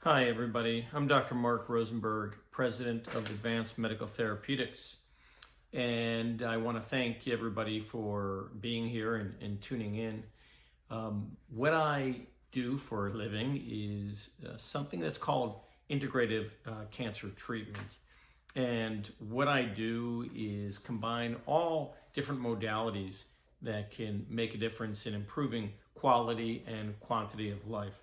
Hi, everybody. I'm Dr. Mark Rosenberg, President of Advanced Medical Therapeutics. And I want to thank everybody for being here and tuning in. What I do for a living is something that's called integrative cancer treatment. And what I do is combine all different modalities that can make a difference in improving quality and quantity of life.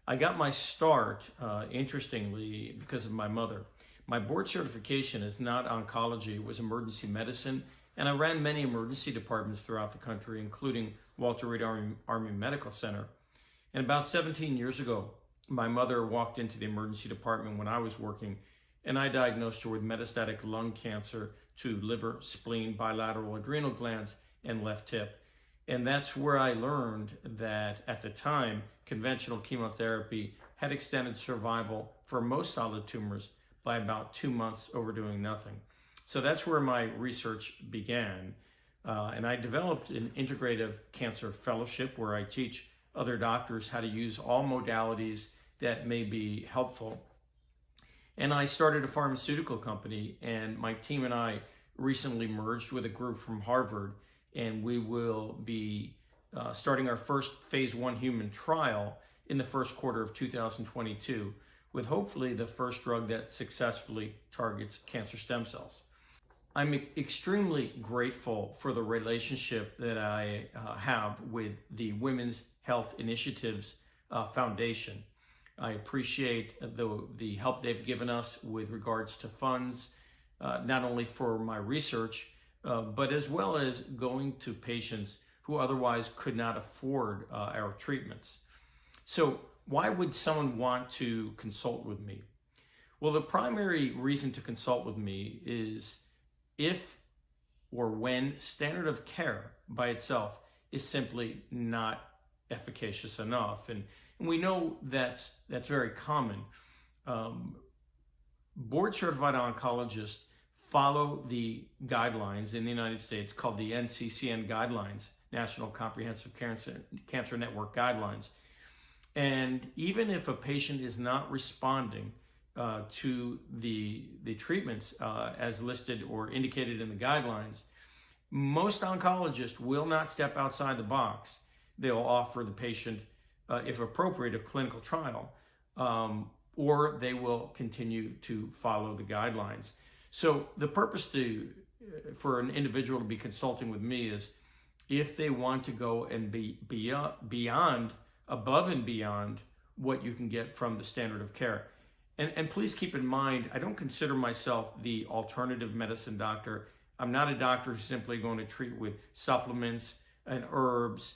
I got my start, interestingly, because of my mother. My board certification is not oncology, it was emergency medicine, and I ran many emergency departments throughout the country, including Walter Reed Army Medical Center. And about 17 years ago, my mother walked into the emergency department when I was working, and I diagnosed her with metastatic lung cancer to liver, spleen, bilateral adrenal glands, and left hip. And that's where I learned that at the time, conventional chemotherapy had extended survival for most solid tumors by about 2 months over doing nothing. So that's where my research began. And I developed an integrative cancer fellowship where I teach other doctors how to use all modalities that may be helpful. And I started a pharmaceutical company, and my team and I recently merged with a group from Harvard, and we will be starting our first phase 1 human trial in the first quarter of 2022, with hopefully the first drug that successfully targets cancer stem cells. I'm extremely grateful for the relationship that I have with the Women's Health Initiatives Foundation. I appreciate the help they've given us with regards to funds, not only for my research, but as well as going to patients who otherwise could not afford our treatments. So why would someone want to consult with me? Well, the primary reason to consult with me is if or when standard of care by itself is simply not efficacious enough. And we know that's very common. Board certified oncologists follow the guidelines in the United States called the NCCN guidelines, National Comprehensive Cancer Network guidelines. And even if a patient is not responding to the treatments as listed or indicated in the guidelines, most oncologists will not step outside the box. They'll offer the patient, if appropriate, a clinical trial, or they will continue to follow the guidelines. So the purpose for an individual to be consulting with me is if they want to go and be above and beyond what you can get from the standard of care. And please keep in mind, I don't consider myself the alternative medicine doctor. I'm not a doctor who's simply going to treat with supplements and herbs.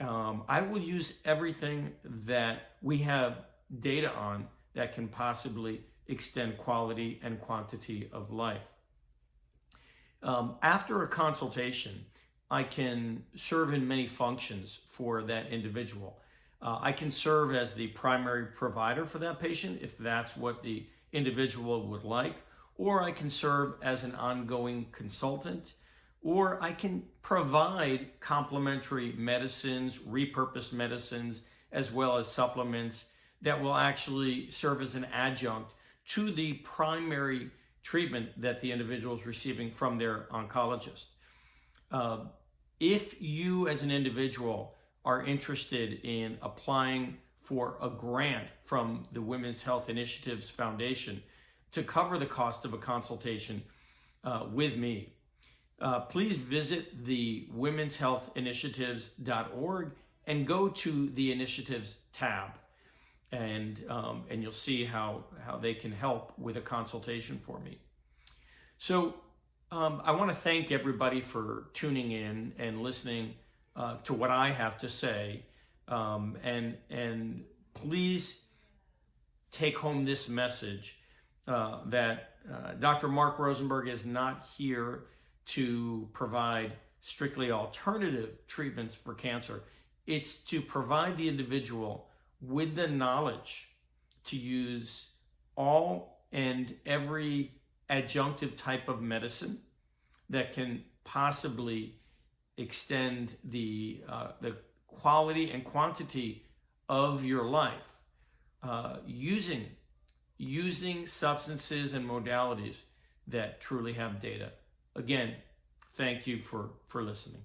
I will use everything that we have data on that can possibly extend quality and quantity of life. After a consultation, I can serve in many functions for that individual. I can serve as the primary provider for that patient if that's what the individual would like, or I can serve as an ongoing consultant, or I can provide complementary medicines, repurposed medicines, as well as supplements that will actually serve as an adjunct to the primary treatment that the individual is receiving from their oncologist. If you as an individual are interested in applying for a grant from the Women's Health Initiatives Foundation to cover the cost of a consultation with me, please visit the womenshealthinitiatives.org and go to the Initiatives tab. And you'll see how they can help with a consultation for me. So I want to thank everybody for tuning in and listening to what I have to say. And please take home this message that Dr. Mark Rosenberg is not here to provide strictly alternative treatments for cancer. It's to provide the individual with the knowledge to use all and every adjunctive type of medicine that can possibly extend the quality and quantity of your life using substances and modalities that truly have data. Again, thank you for listening.